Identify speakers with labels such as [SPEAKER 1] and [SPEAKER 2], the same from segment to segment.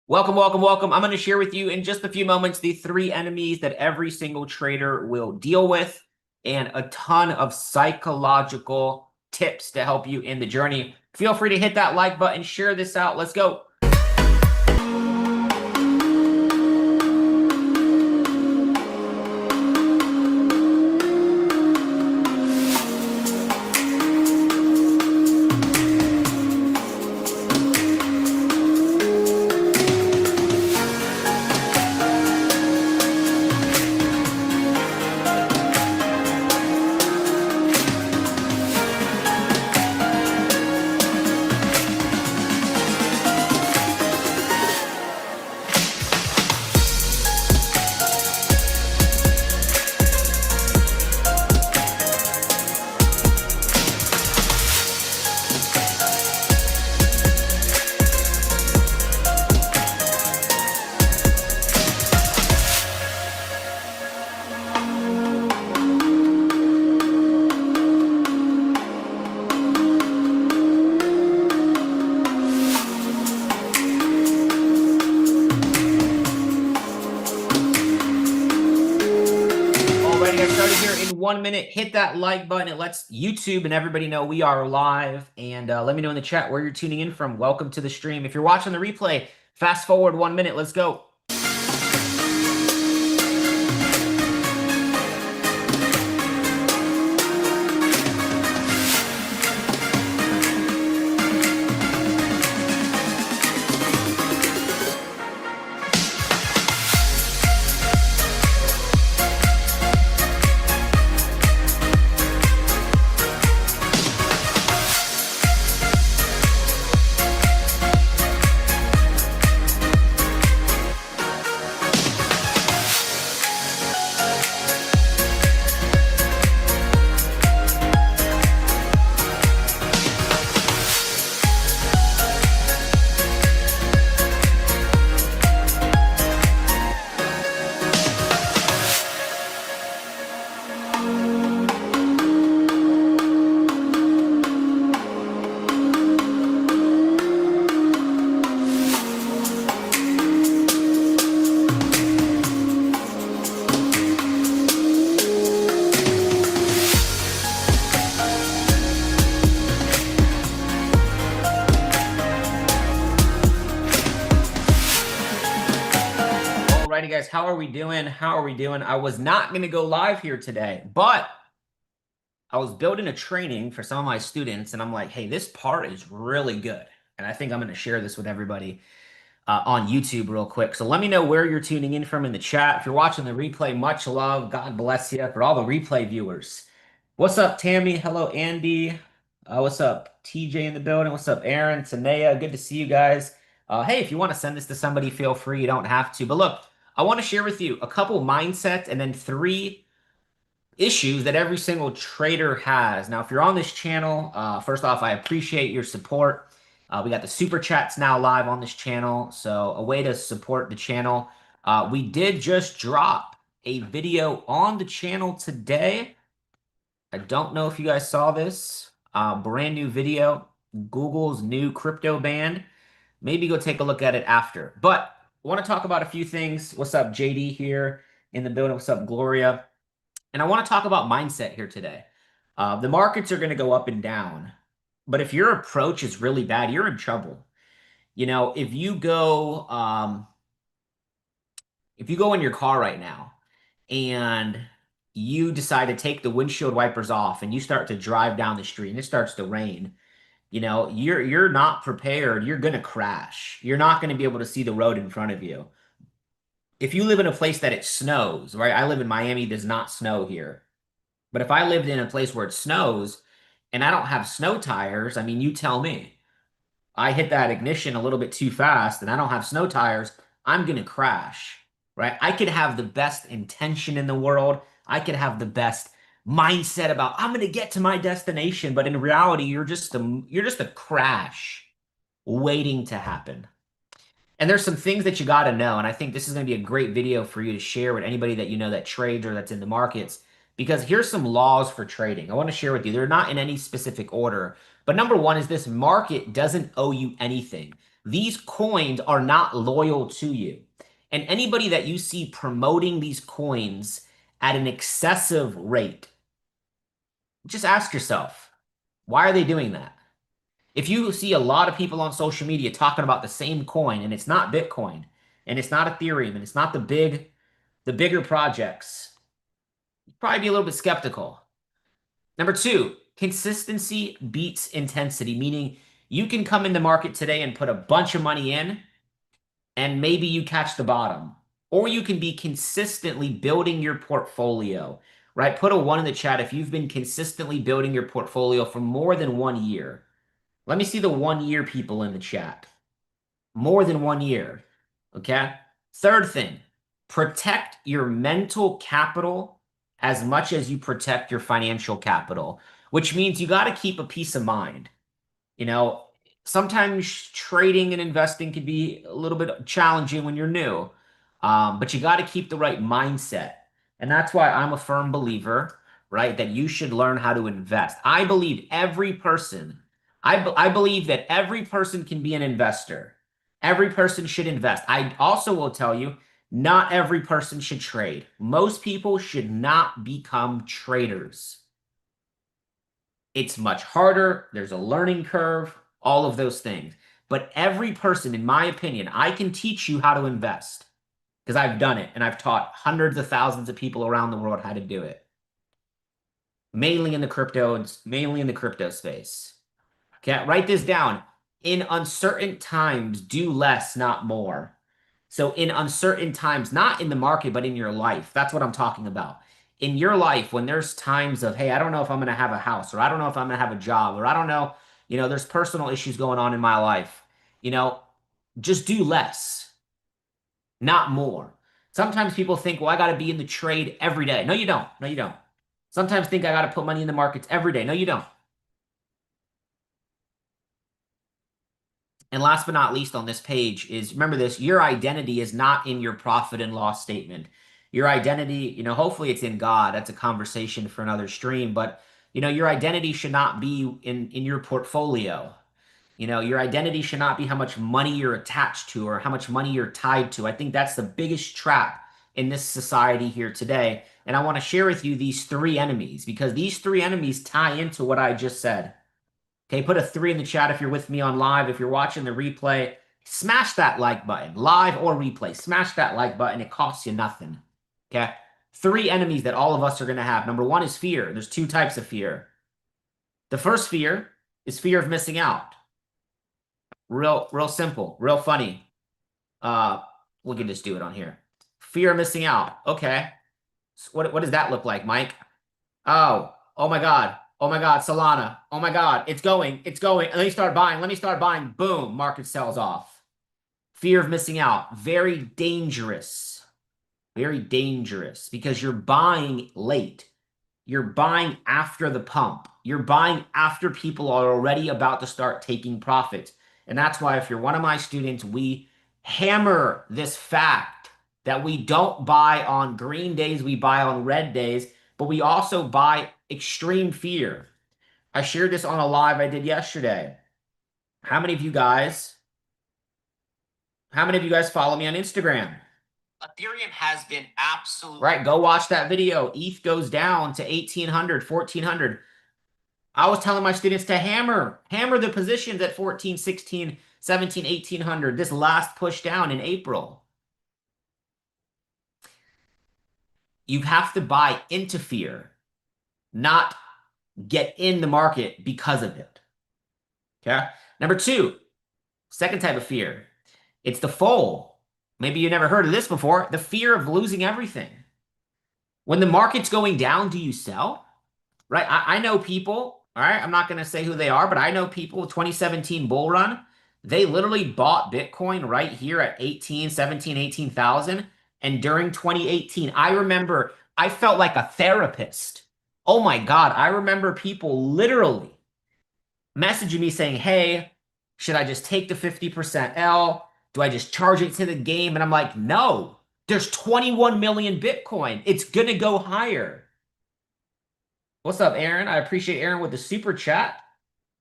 [SPEAKER 1] Welcome, welcome, welcome. I'm going to share with you in just a few moments the three enemies that every single trader will deal with and a ton of psychological tips to help you in the journey. Feel free to hit that like button, share this out. Let's go. Already, I started here in 1 minute. Hit that like button. It lets YouTube and everybody know we are live. And let me know in the chat where you're tuning in from. Welcome to the stream. If you're watching the replay, fast forward 1 minute. Let's go. Alrighty, guys, how are we doing? How are we doing? I was not going to go live here today, but I was building a training for some of my students, and I'm like, hey, this part is really good. And I think I'm going to share this with everybody on YouTube real quick. So let me know where you're tuning in from in the chat. If you're watching the replay, much love. God bless you for all the replay viewers. What's up, Tammy? Hello, Andy. What's up, TJ in the building? What's up, Aaron, Tanea? Good to see you guys. Hey, if you want to send this to somebody, feel free. You don't have to. But look, I want to share with you a couple mindsets and then three issues that every single trader has. Now, if you're on this channel, first off, I appreciate your support. We got the super chats now live on this channel, so a way to support the channel. We did just drop a video on the channel today. I don't know if you guys saw this. Brand new video, Google's new crypto ban. Maybe go take a look at it after. But I want to talk about a few things. What's up, JD here in the building? What's up, Gloria? And I want to talk about mindset here today. The markets are going to go up and down, but if your approach is really bad, you're in trouble. You know, if you go in your car right now and you decide to take the windshield wipers off and you start to drive down the street and it starts to rain, you know, you're not prepared. You're going to crash. You're not going to be able to see the road in front of you. If you live in a place that it snows, right? I live in Miami, it does not snow here. But if I lived in a place where it snows and I don't have snow tires, I mean, you tell me. I hit that ignition a little bit too fast and I don't have snow tires, I'm going to crash, right? I could have the best intention in the world. I could have the best mindset about I'm going to get to my destination, but in reality, you're just a crash waiting to happen. And there's some things that you got to know. And I think this is going to be a great video for you to share with anybody that you know that trades or that's in the markets, because here's some laws for trading. I want to share with you. They're not in any specific order. But number one is this market doesn't owe you anything. These coins are not loyal to you. And anybody that you see promoting these coins at an excessive rate, just ask yourself, why are they doing that? If you see a lot of people on social media talking about the same coin and it's not Bitcoin and it's not Ethereum and it's not the bigger projects, you'd probably be a little bit skeptical. Number two, consistency beats intensity, meaning you can come in the market today and put a bunch of money in and maybe you catch the bottom. Or you can be consistently building your portfolio, right? Put a one in the chat if you've been consistently building your portfolio for more than 1 year. Let me see the 1 year people in the chat. More than 1 year. Okay. Third thing, protect your mental capital as much as you protect your financial capital, which means you got to keep a peace of mind. You know, sometimes trading and investing can be a little bit challenging when you're new, but you got to keep the right mindset. And that's why I'm a firm believer, right, that you should learn how to invest. I believe every person, I believe that every person can be an investor. Every person should invest. I also will tell you, not every person should trade. Most people should not become traders. It's much harder. There's a learning curve, all of those things. But every person, in my opinion, I can teach you how to invest because I've done it and I've taught hundreds of thousands of people around the world how to do it. Mainly in the crypto space. Okay, write this down. In uncertain times, do less, not more. So in uncertain times, not in the market, but in your life. That's what I'm talking about. In your life, when there's times of, hey, I don't know if I'm going to have a house, or I don't know if I'm going to have a job, or I don't know, there's personal issues going on in my life, you know, just do less, not more. Sometimes people think, well, I got to be in the trade every day. No, you don't. No, you don't. Sometimes think I got to put money in the markets every day. No, you don't. And last but not least on this page is remember this, your identity is not in your profit and loss statement. Your identity, hopefully it's in God. That's a conversation for another stream, but your identity should not be in your portfolio. Your identity should not be how much money you're attached to or how much money you're tied to. I think that's the biggest trap in this society here today. And I want to share with you these three enemies because these three enemies tie into what I just said. Okay, put a 3 in the chat if you're with me on live. If you're watching the replay, smash that like button, live or replay. Smash that like button. It costs you nothing. Okay, 3 enemies that all of us are going to have. Number 1 is fear. There's 2 types of fear. The first fear is fear of missing out. Real simple, real funny. We can just do it on here. Fear of missing out. Okay. So what does that look like, Mike? Oh my God. Oh my God, Solana. Oh my God, it's going. Let me start buying. Boom, market sells off. Fear of missing out. Very dangerous. Very dangerous because you're buying late. You're buying after the pump. You're buying after people are already about to start taking profit. And that's why if you're one of my students, we hammer this fact that we don't buy on green days, we buy on red days, but we also buy extreme fear. I shared this on a live I did yesterday. How many of you guys follow me on Instagram? Ethereum has been absolutely right. Go watch that video. ETH goes down to 1,800, 1,400. I was telling my students to hammer the positions at 14, 16, 17, 1,800. This last push down in April. You have to buy into fear, not get in the market because of it. Okay. Number 2, second type of fear. It's the FOL. Maybe you never heard of this before. The fear of losing everything. When the market's going down, do you sell? Right? I know people, all right? I'm not going to say who they are, but I know people, 2017 bull run, they literally bought Bitcoin right here at 18, 17, 18,000. And during 2018, I remember I felt like a therapist. Oh my God. I remember people literally messaging me saying, hey, should I just take the 50% L? Do I just charge it to the game? And I'm like, no, there's 21 million Bitcoin. It's going to go higher. What's up, Aaron? I appreciate Aaron with the super chat.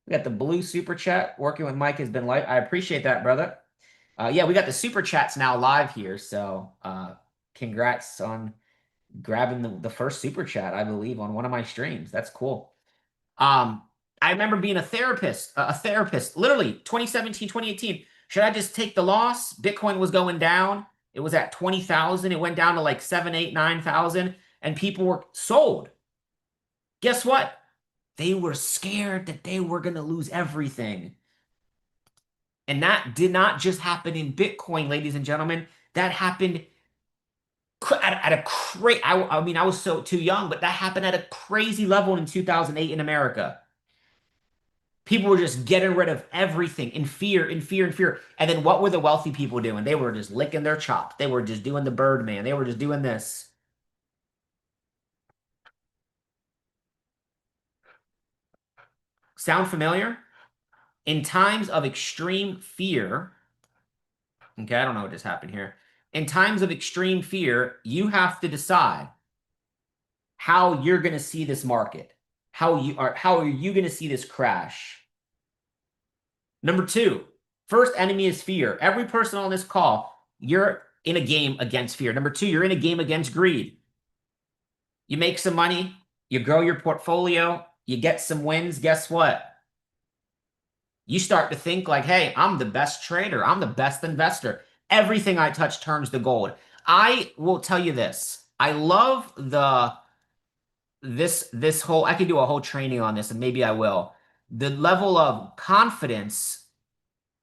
[SPEAKER 1] We got the blue super chat. Working with Mike has been light. I appreciate that, brother. Yeah, we got the super chats now live here. So congrats on grabbing the first super chat, I believe, on one of my streams. That's cool. Um, I remember being a therapist, literally 2017, 2018. Should I just take the loss? Bitcoin was going down. It was at 20,000. It went down to like 7, 8, 9,000, and people were sold. Guess what? They were scared that they were going to lose everything. And that did not just happen in Bitcoin, ladies and gentlemen. That happened at a crazy, I mean, I was so too young, but that happened at a crazy level in 2008 in America. People were just getting rid of everything in fear, in fear, in fear. And then what were the wealthy people doing? They were just licking their chops. They were just doing the Birdman. They were just doing this. Sound familiar? In times of extreme fear, okay, I don't know what just happened here. In times of extreme fear, you have to decide how you're going to see this market. How are you going to see this crash? Number two, first enemy is fear. Every person on this call, you're in a game against fear. Number two, you're in a game against greed. You make some money, you grow your portfolio, you get some wins. Guess what? You start to think like, hey, I'm the best trader. I'm the best investor. Everything I touch turns to gold. I will tell you this. I love this whole, I could do a whole training on this, and maybe I will. The level of confidence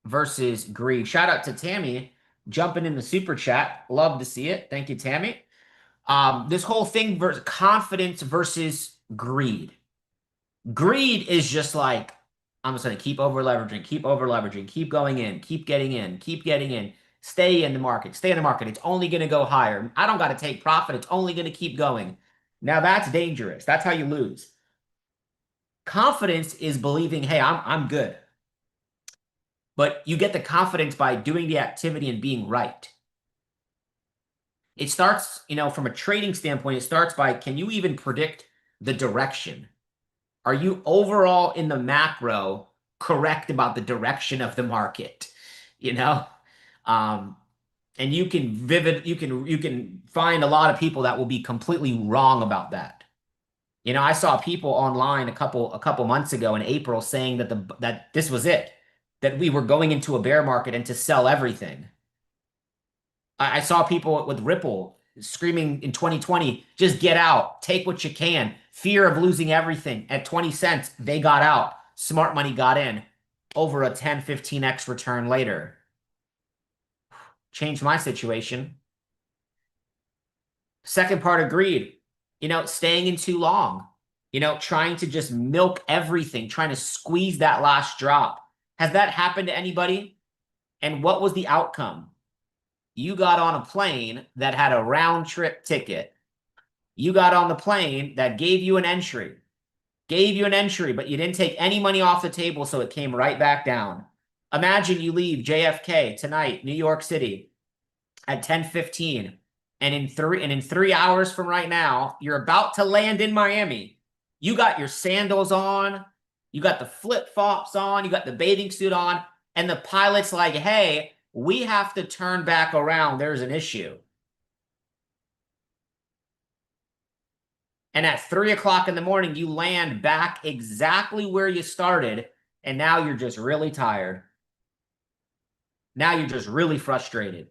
[SPEAKER 1] versus greed. Shout out to Tammy jumping in the super chat. Love to see it. Thank you, Tammy. This whole thing versus confidence versus greed. Greed is just like, I'm just going to keep over leveraging, keep going in, keep getting in, stay in the market, stay in the market. It's only going to go higher. I don't got to take profit. It's only going to keep going. Now that's dangerous. That's how you lose. Confidence is believing, hey, I'm good. But you get the confidence by doing the activity and being right. It starts, from a trading standpoint, it starts by, can you even predict the direction? Are you overall in the macro correct about the direction of the market? You know? Um, and you can find a lot of people that will be completely wrong about that. I saw people online a couple months ago in April saying that this was it, that we were going into a bear market and to sell everything. I saw people with Ripple screaming in 2020, just get out, take what you can. Fear of losing everything. At 20 cents, they got out. Smart money got in. Over a 10, 15x return later. Changed my situation. Second part of greed, staying in too long, trying to just milk everything, trying to squeeze that last drop. Has that happened to anybody? And what was the outcome? You got on a plane that had a round trip ticket. You got on the plane that gave you an entry, but you didn't take any money off the table, so it came right back down. Imagine you leave JFK tonight, New York City, at 10:15, and in 3 hours from right now, you're about to land in Miami. You got your sandals on, you got the flip-flops on, you got the bathing suit on, and the pilot's like, hey, we have to turn back around. There's an issue. And at 3 o'clock in the morning, you land back exactly where you started. And now you're just really tired. Now you're just really frustrated.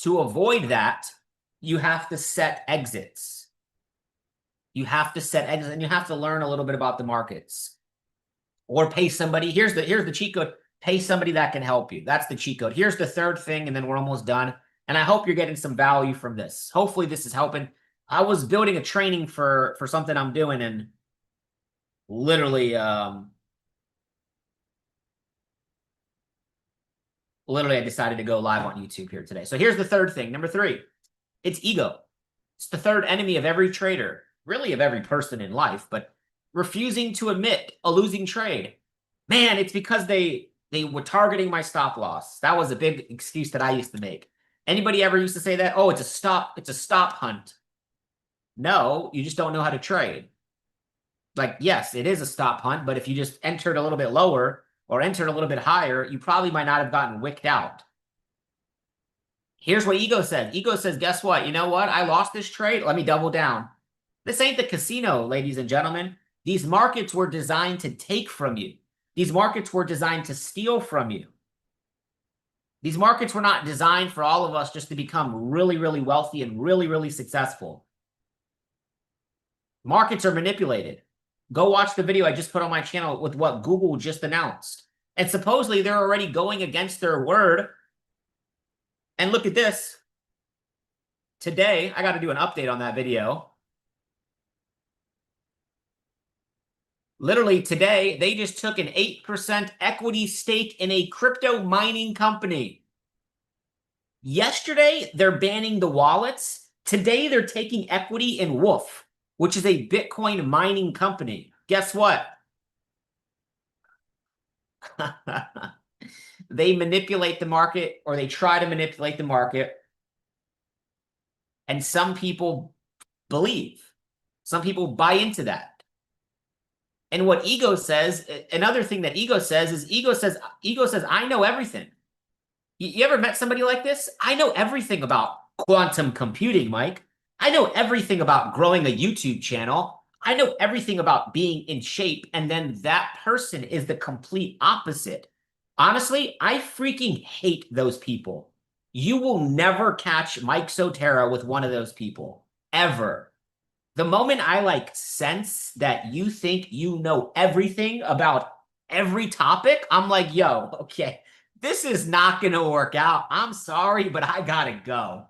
[SPEAKER 1] To avoid that, you have to set exits. You have to set exits, and you have to learn a little bit about the markets. Or pay somebody. Here's the cheat code. Pay somebody that can help you. That's the cheat code. Here's the third thing, and then we're almost done. And I hope you're getting some value from this. Hopefully this is helping. I was building a training for something I'm doing, and literally I decided to go live on YouTube here today. So here's the third thing. Number 3, it's ego. It's the third enemy of every trader, really of every person in life, but refusing to admit a losing trade. Man, it's because they were targeting my stop loss. That was a big excuse that I used to make. Anybody ever used to say that? Oh, it's a stop hunt. No, you just don't know how to trade. Like, yes, it is a stop hunt, but if you just entered a little bit lower, or entered a little bit higher, you probably might not have gotten wicked out. Here's what ego says. Ego says, guess what? You know what? I lost this trade. Let me double down. This ain't the casino, ladies and gentlemen. These markets were designed to take from you. These markets were designed to steal from you. These markets were not designed for all of us just to become really, really wealthy and really, really successful. Markets are manipulated. Go watch the video I just put on my channel with what Google just announced. And supposedly they're already going against their word. And look at this. Today, I got to do an update on that video. Literally today, they just took an 8% equity stake in a crypto mining company. Yesterday, they're banning the wallets. Today, they're taking equity in Wolf, which is a Bitcoin mining company. Guess what? They manipulate the market, or they try to manipulate the market. And some people believe. Some people buy into that. And what ego says, another thing that ego says is ego says, I know everything. You ever met somebody like this? I know everything about quantum computing, Mike. I know everything about growing a YouTube channel. I know everything about being in shape. And then that person is the complete opposite. Honestly, I freaking hate those people. You will never catch Mike Sotera with one of those people, ever. The moment I sense that you think you know everything about every topic, I'm like, yo, okay, this is not going to work out. I'm sorry, but I got to go.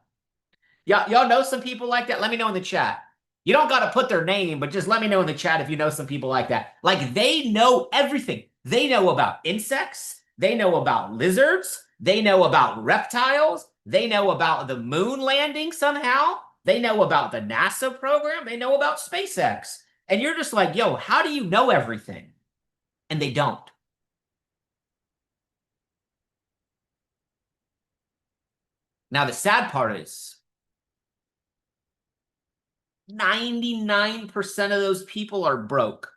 [SPEAKER 1] Y'all know some people like that? Let me know in the chat. You don't got to put their name, but just let me know in the chat if you know some people like that. Like, they know everything. They know about insects. They know about lizards. They know about reptiles. They know about the moon landing somehow. They know about the NASA program. They know about SpaceX. And you're just like, yo, how do you know everything? And they don't. Now, the sad part is 99% of those people are broke.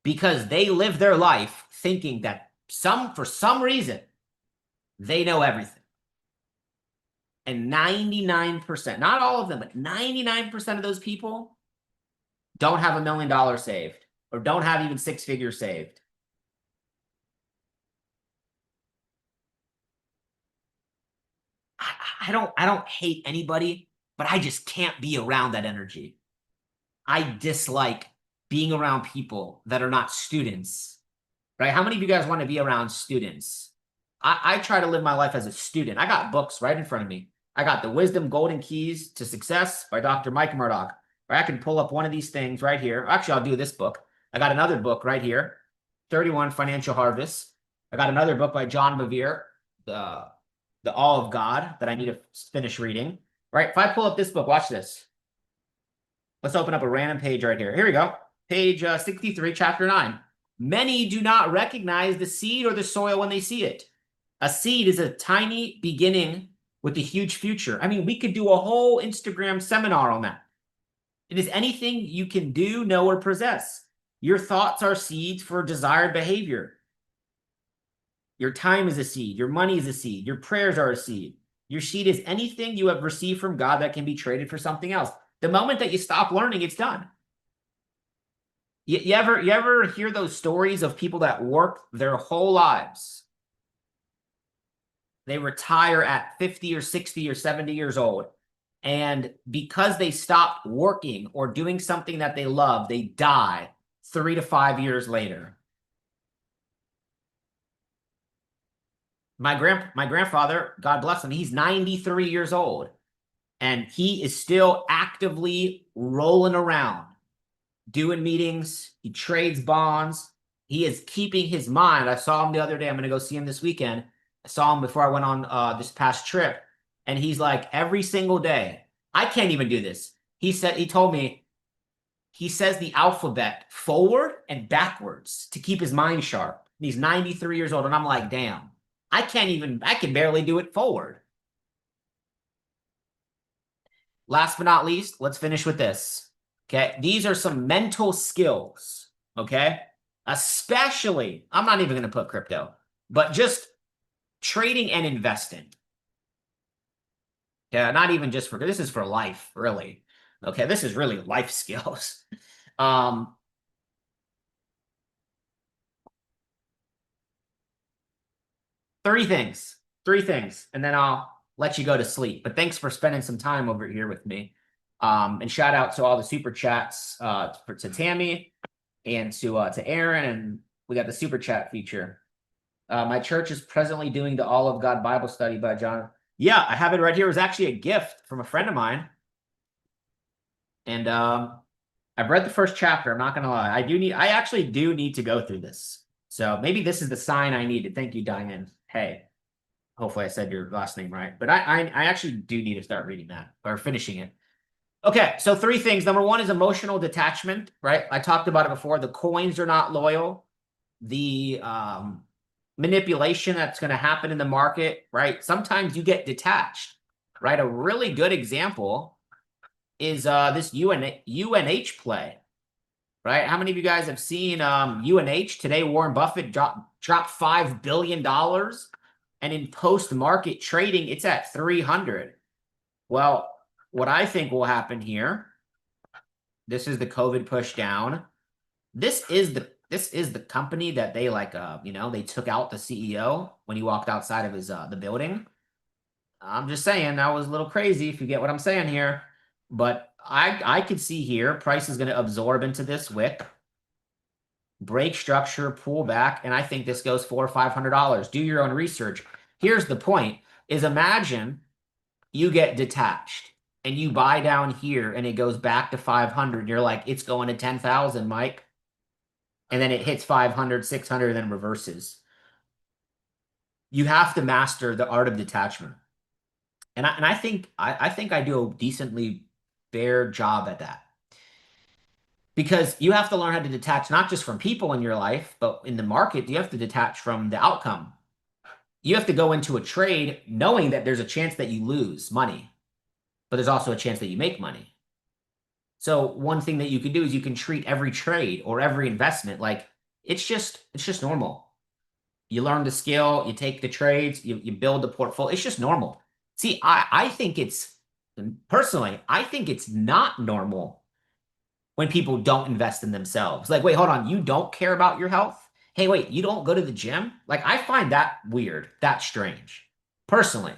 [SPEAKER 1] Because they live their life thinking that for some reason, they know everything. And 99%, not all of them, but 99% of those people don't have $1 million saved, or don't have even 6 figures saved. I don't hate anybody, but I just can't be around that energy. I dislike being around people that are not students, right? How many of you guys want to be around students? I try to live my life as a student. I got books right in front of me. I got The Wisdom Golden Keys to Success by Dr. Mike Murdock. Or I can pull up one of these things right here. Actually, I'll do this book. I got another book right here, 31 Financial Harvests. I got another book by John Bevere, The All of God, that I need to finish reading. Right? If I pull up this book, watch this. Let's open up a random page right here. Here we go. Page 63, chapter 9. Many do not recognize the seed or the soil when they see it. A seed is a tiny beginning with a huge future. I mean, we could do a whole Instagram seminar on that. It is anything you can do, know, or possess. Your thoughts are seeds for desired behavior. Your time is a seed. Your money is a seed. Your prayers are a seed. Your seed is anything you have received from God that can be traded for something else. The moment that you stop learning, it's done. You ever hear those stories of people that work their whole lives? They retire at 50 or 60 or 70 years old. And because they stopped working or doing something that they love, they die 3 to 5 years later. My grandfather, God bless him, he's 93 years old. And he is still actively rolling around, doing meetings. He trades bonds. He is keeping his mind. I saw him the other day. I'm going to go see him this weekend. I saw him before I went on this past trip. And he's like, every single day, I can't even do this. He told me, he says the alphabet forward and backwards to keep his mind sharp. And he's 93 years old. And I'm like, damn, I can barely do it forward. Last but not least, let's finish with this. Okay. These are some mental skills. Okay. Especially, I'm not even going to put crypto, but just trading and investing. Yeah. Not even just for, this is for life, really. Okay. This is really life skills. Um, three things, and then I'll let you go to sleep. But thanks for spending some time over here with me. And shout out to all the super chats, to Tammy and to Aaron, and we got the super chat feature. My church is presently doing the All of God Bible study by John. Yeah, I have it right here. It was actually a gift from a friend of mine, and I've read the first chapter. I'm not gonna lie. I actually do need to go through this. So maybe this is the sign I needed. Thank you, Diane. Hey. Hopefully I said your last name right. But I actually do need to start reading that or finishing it. Okay, so three things. Number one is emotional detachment, right? I talked about it before. The coins are not loyal. The manipulation that's going to happen in the market, right? Sometimes you get detached, right? A really good example is this UNH play, right? How many of you guys have seen UNH today? Warren Buffett dropped $5 billion. And in post-market trading, it's at 300. Well, what I think will happen here, this is the COVID push down. This is the company that they they took out the CEO when he walked outside of his the building. I'm just saying that was a little crazy if you get what I'm saying here. But I could see here price is going to absorb into this wick, break structure, pull back, and I think this goes $400 or $500. Do your own research. Here's the point: is imagine you get detached and you buy down here and it goes back to 500. You're like, it's going to 10,000, Mike. And then it hits 500, 600, and then reverses. You have to master the art of detachment. And I think I do a decently fair job at that. Because you have to learn how to detach not just from people in your life, but in the market, you have to detach from the outcome. You have to go into a trade knowing that there's a chance that you lose money, but there's also a chance that you make money. So one thing that you can do is you can treat every trade or every investment like it's just normal. You learn the skill, you take the trades, you build the portfolio. It's just normal. See, I think it's personally, I think it's not normal when people don't invest in themselves. Like, wait, hold on, you don't care about your health? Hey, wait, you don't go to the gym? Like, I find that weird, that strange, personally.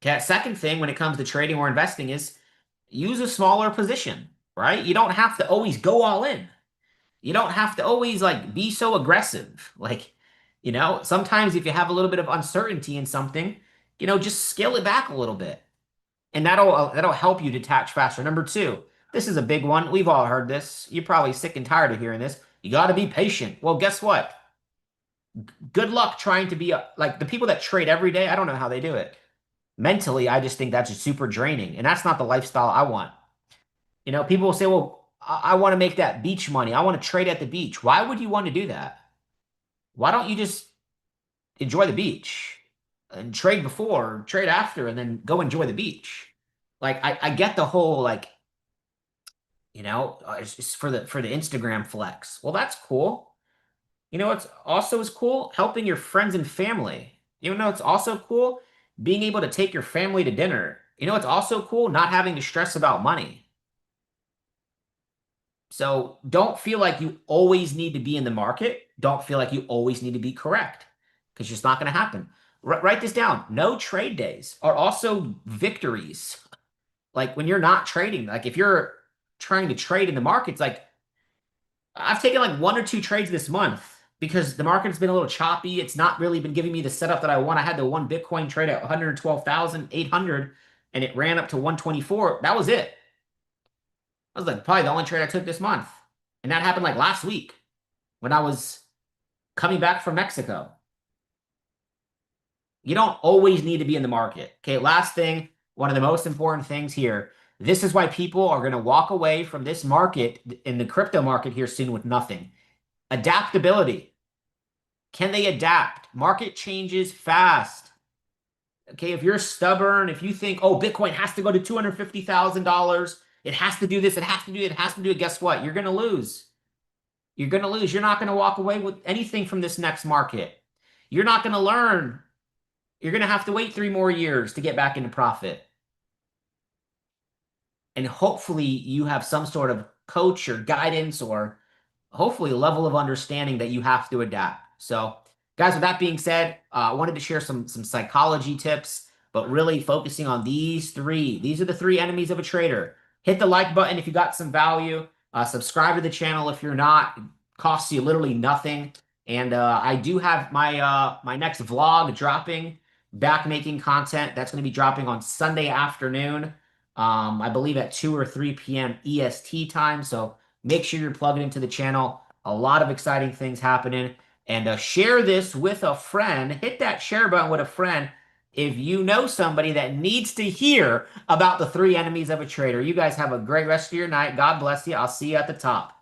[SPEAKER 1] Okay, second thing when it comes to trading or investing is use a smaller position, right? You don't have to always go all in. You don't have to always like be so aggressive. Like, sometimes if you have a little bit of uncertainty in something, just scale it back a little bit. And that'll help you detach faster. Number two, this is a big one. We've all heard this. You're probably sick and tired of hearing this. You got to be patient. Well, guess what? Good luck trying to be like the people that trade every day. I don't know how they do it. Mentally, I just think that's just super draining. And that's not the lifestyle I want. People will say, well, I want to make that beach money. I want to trade at the beach. Why would you want to do that? Why don't you just enjoy the beach and trade before, trade after, and then go enjoy the beach? Like, I get the whole like, it's for the Instagram flex. Well, that's cool. What's also is cool? Helping your friends and family. It's also cool? Being able to take your family to dinner. It's also cool? Not having to stress about money. So don't feel like you always need to be in the market. Don't feel like you always need to be correct because it's just not going to happen. Write this down. No trade days are also victories. Like when you're not trading, like if you're trying to trade in the markets, like I've taken like one or two trades this month because the market's been a little choppy. It's not really been giving me the setup that I want. I had the one Bitcoin trade at 112,800 and it ran up to 124. That was it. That was like probably the only trade I took this month. And that happened like last week when I was coming back from Mexico. You don't always need to be in the market. Okay, last thing, one of the most important things here. This is why people are going to walk away from this market in the crypto market here soon with nothing. Adaptability. Can they adapt? Market changes fast. Okay, if you're stubborn, if you think, oh, Bitcoin has to go to $250,000, it has to do this, it has to do it, it has to do it, guess what? You're going to lose. You're going to lose. You're not going to walk away with anything from this next market. You're not going to learn. You're going to have to wait 3 more years to get back into profit. And hopefully you have some sort of coach or guidance or hopefully a level of understanding that you have to adapt. So, guys, with that being said, I wanted to share some psychology tips, but really focusing on these three. These are the three enemies of a trader. Hit the like button if you got some value. Subscribe to the channel if you're not. It costs you literally nothing. And I do have my next vlog dropping, back making content. That's going to be dropping on Sunday afternoon. I believe at 2 or 3 p.m. EST time. So make sure you're plugging into the channel. A lot of exciting things happening. And share this with a friend. Hit that share button with a friend if you know somebody that needs to hear about the three enemies of a trader. You guys have a great rest of your night. God bless you. I'll see you at the top.